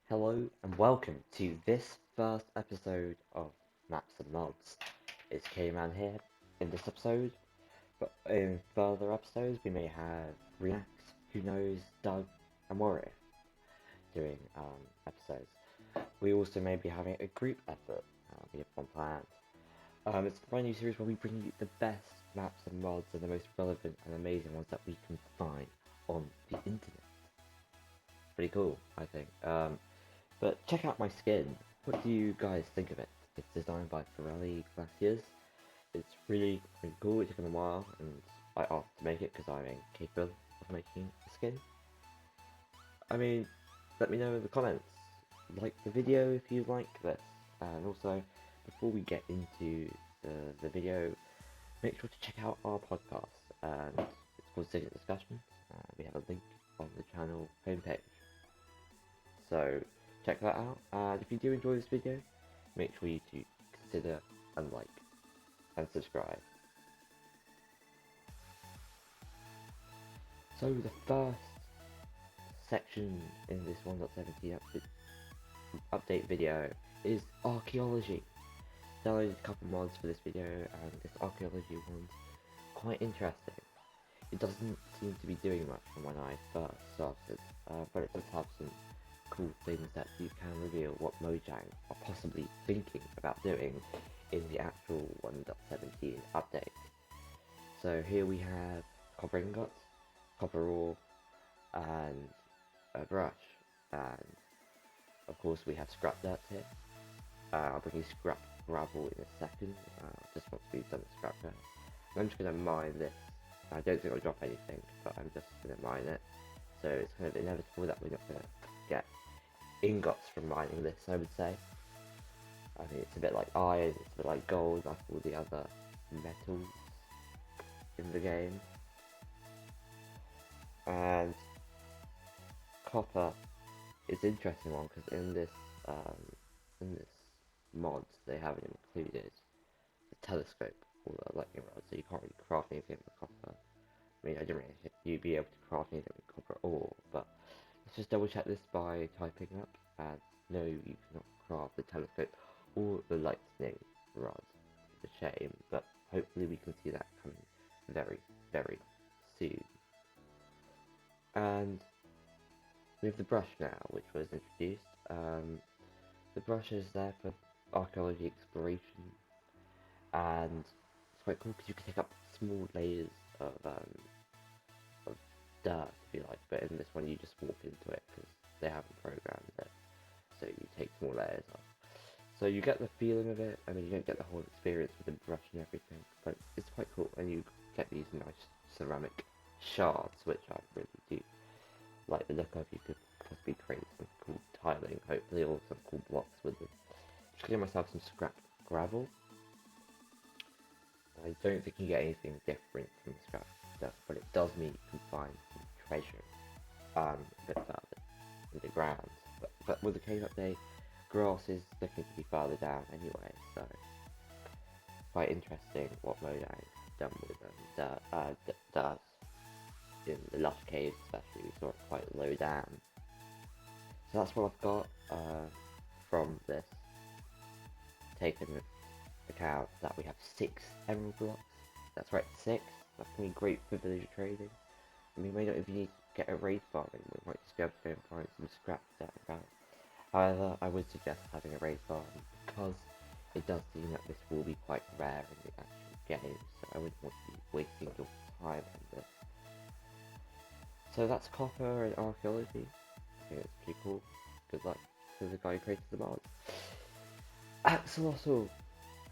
Hello and welcome to this first episode of Maps and Mods. It's K-Man here in this episode, but in further episodes we may have React, Who Knows, Doug, and Warrior doing episodes. We also may be having a group effort, we have one planned. It's a brand new series where we bring you the best maps and mods and the most relevant and amazing ones that we can find on the internet. Pretty cool, I think. But check out my skin. What do you guys think of it? It's designed by Pirelli Glaciers. It's really cool. It took them a while, and I asked to make it because I'm incapable of making a skin. I mean, let me know in the comments. Like the video if you like this. And also, before we get into the video, make sure to check out our podcast. And it's called Signet Discussion. We have a link on the channel homepage. So check that out, and if you do enjoy this video, make sure you to consider and like and subscribe. So the first section in this 1.17 update video is archaeology. Downloaded a couple mods for this video, and this archaeology one's quite interesting. It doesn't seem to be doing much from when I first started, but it does have some cool things that you can reveal what Mojang are possibly thinking about doing in the actual 1.17 update. So here we have copper ingots, copper ore, and a brush, and of course we have scrap dirt here. I'll bring you scrap gravel in a second, just once we've done the scrap dirt. I'm just going to mine this. I don't think I'll drop anything, but I'm just going to mine it. So it's kind of inevitable that we're not going to get ingots from mining this, I would say. I think it's a bit like iron, it's a bit like gold, like all the other metals in the game. And copper is an interesting one because in this mod they haven't included the telescope or the lightning rod, so you can't really craft anything with copper. I mean, I don't really think you'd be able to craft anything with copper ore, but let's just double check this by typing up, and no, you cannot craft the telescope or the lightning rod. It's a shame, but hopefully we can see that coming very, very soon. And we have the brush now, which was introduced. The brush is there for archaeology exploration, and it's quite cool because you can take up small layers of dirt, if you like, but in this one you just walk into it because they haven't programmed it, so you take small layers off. So you get the feeling of it. I mean, you don't get the whole experience with the brush and everything, but it's quite cool, and you get these nice ceramic shards, which I really do like the look of. You could possibly create some cool tiling, hopefully, or some cool blocks with it. Just getting myself some scrap gravel. I don't think you get anything different from the scrap stuff, but it does mean you can find some treasure a bit further in the ground. But with the cave update, grass is looking to be further down anyway, so quite interesting what Mojang has done with dirt in the lush caves, especially. We saw it quite low down. So that's what I've got from this, taking account that we have 6 emerald blocks. That's right, 6. That's going to be great for villager trading. And we may not even need to get a raid farming, we might just be able to go and find some scrap dirt about. However, I would suggest having a raid farm because it does seem that this will be quite rare in the actual game, so I wouldn't want to be wasting your time on this. So that's copper and archaeology. I think it's pretty cool. Good luck to the guy who created the mod. Axolotl,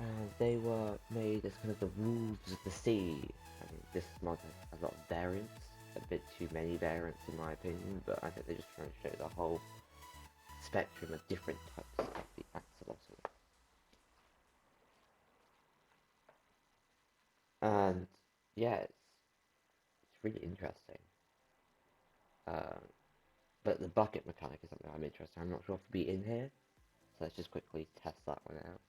and they were made as kind of the wolves of the sea. I mean, this mod has a lot of variants, a bit too many variants in my opinion, but I think they're just trying to show the whole spectrum of different types of the axolotl. And yeah, it's really interesting. But the bucket mechanic is something I'm interested in. I'm not sure if it'll be in here, so let's just quickly test that one out.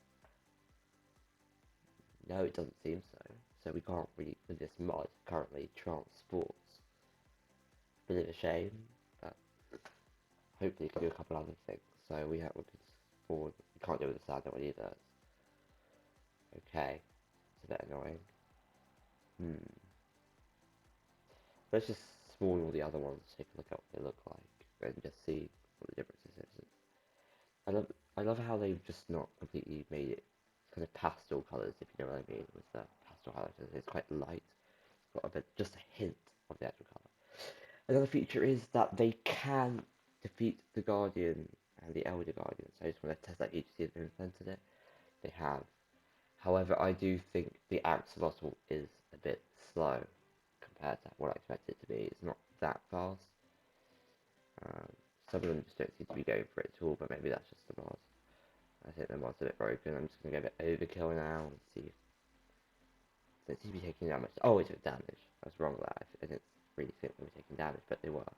No, it doesn't seem so. So we can't really, with this mod, currently transport. Bit of a shame, but hopefully can do a couple other things. So we have we can't do it with the standard one either. Okay, it's a bit annoying. Let's just spawn all the other ones, take a look at what they look like, and just see what the differences is. I love I love how they've just not completely made it kind of pastel colours, if you know what I mean, with the pastel highlighters. It's quite light, got a bit, just a hint of the actual colour. Another feature is that they can defeat the Guardian and the Elder Guardian, so I just want to test that you see if they've implemented it. They have. However, I do think the axolotl is a bit slow compared to what I expected it to be. It's not that fast. Um, some of them just don't seem to be going for it at all, but maybe that's just the mod. I think the mod's a bit broken. I'm just going to go a bit overkill now and see if they seem to be taking damage. Oh, it took damage. I was wrong there. I didn't really think they were taking damage, but they were.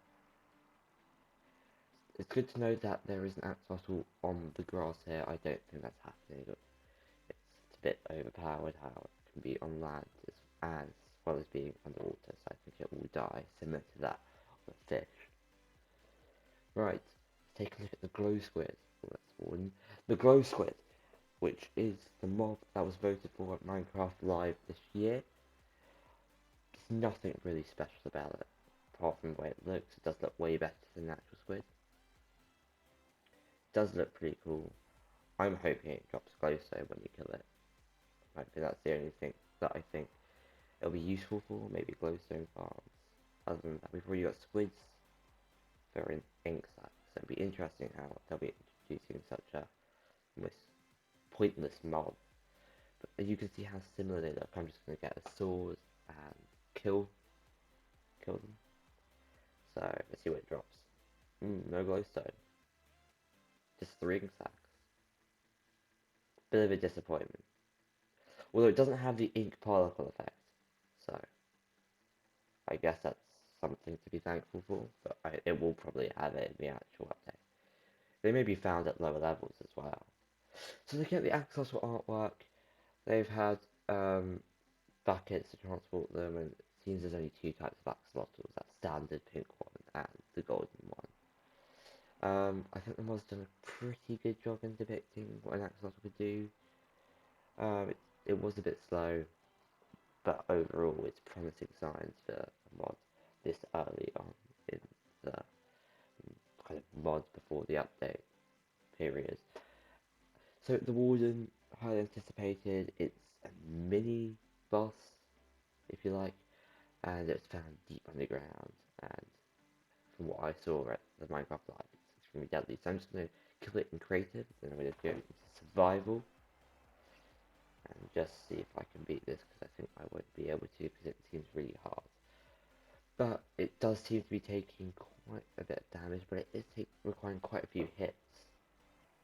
It's good to know that there is an axolotl on the grass here. I don't think that's happening. It's a bit overpowered how it can be on land as well as being underwater, so I think it will die, similar to that of a fish. Right, let's take a look at the glow squid. The glow squid, which is the mob that was voted for at Minecraft Live this year. There's nothing really special about it, apart from the way it looks. It does look way better than the actual squid. It does look pretty cool. I'm hoping it drops glowstone when you kill it. I think that's the only thing that I think it'll be useful for, maybe glowstone farms. Other than that, we've already got squids that are in ink sacs, so it'll be interesting how they'll be introducing such a pointless mob. But as you can see how similar they look, I'm just going to get a sword and kill them. So let's see what it drops. No glowstone. Just 3 ink sacs. Bit of a disappointment. Although it doesn't have the ink particle effect, so I guess that's something to be thankful for, but it will probably have it in the actual update. They may be found at lower levels as well. So looking at the axolotl artwork, they've had buckets to transport them, and it seems there's only 2 types of axolotls, that standard pink one and the golden one. I think the mod's done a pretty good job in depicting what an axolotl could do. It was a bit slow, but overall it's promising signs for a mod this early on in the kind of mod before the update period. So the Warden, highly anticipated, it's a mini boss, if you like, and it's found deep underground, and from what I saw at the Minecraft Live, it's extremely deadly. So I'm just going to kill it in creative, then I'm going to go into survival, and just see if I can beat this, because I think I won't be able to, because it seems really hard. But it does seem to be taking quite a bit of damage, but it is requiring quite a few hits.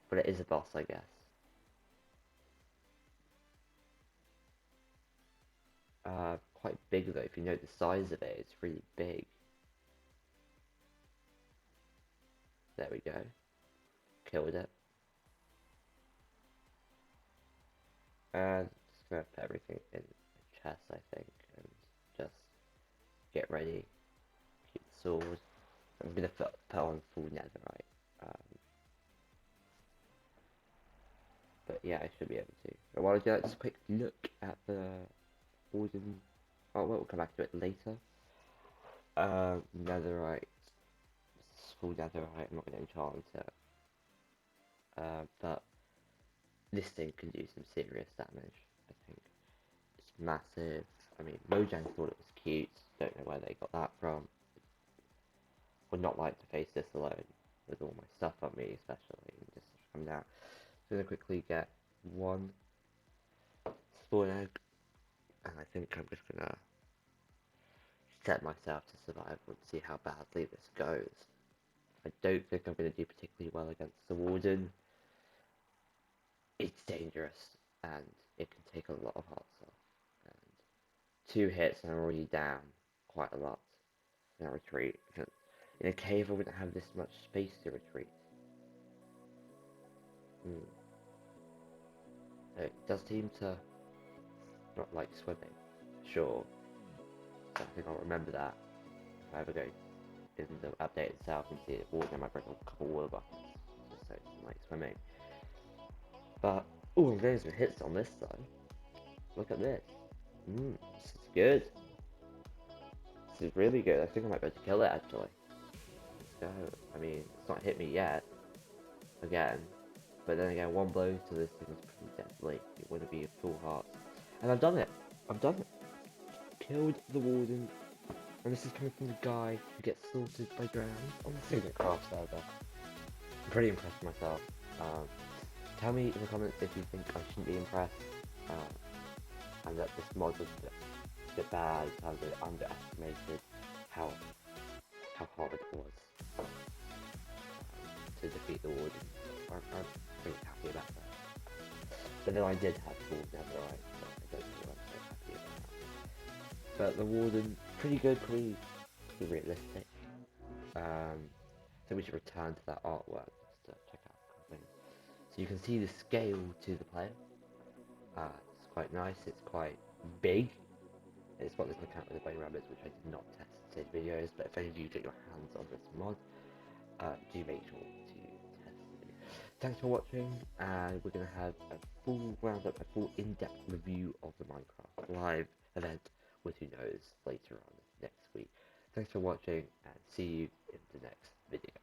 But it is a boss, I guess. Quite big though, if you know the size of it, it's really big. There we go. Killed it. And just gonna put everything in the chest, I think, and just get ready. Keep the sword. I'm gonna put on full netherite. But yeah, I should be able to. But while I do that, just a quick look at the Warden. Oh, well, we'll come back to it later. Netherite. Full netherite. I'm not gonna enchant it. But this thing can do some serious damage, I think. It's massive. I mean, Mojang thought it was cute. Don't know where they got that from. Would not like to face this alone with all my stuff on me, especially. And just come down. So I'm gonna quickly get one spawn egg, and I think I'm just gonna set myself to survival and see how badly this goes. I don't think I'm gonna do particularly well against the Warden. It's dangerous, and it can take a lot of hearts off. And 2 hits and I'm already down quite a lot. And I retreat. In a cave I wouldn't have this much space to retreat. It does seem to not like swimming. Sure. So I think I'll remember that if I ever go in the update itself, you can see it water. I might break a couple water buckets just so it's like swimming. But oh, I'm getting some hits on this though. Look at this. This is good. This is really good. I think I might be able to kill it actually. Let's go. I mean, it's not hit me yet. Again. But then again, one blow to this thing is pretty deadly. It would be a full heart. And I've done it. I've done it. Killed the warden. And this is coming from the guy who gets slaughtered by drowns on the SignetCraft server. I'm pretty impressed with myself. Tell me in the comments if you think I shouldn't be impressed. And that this mod was a bit bad, I underestimated how hard it was to defeat the warden. I'm pretty happy about that. But then I did have full netherite, so I don't think I'm so happy about that. But the warden, pretty good, pretty realistic. So we should return to that artwork just to check out a couple things. So you can see the scale to the player. It's quite nice, it's quite big. It's got this account with the bunny rabbits, which I did not test in today's videos, but if any of you get your hands on this mod, do make sure to test it. Thanks for watching, and we're going to have a full roundup, a full in-depth review of the Minecraft live event with who knows later on next week. Thanks for watching, and see you in the next video.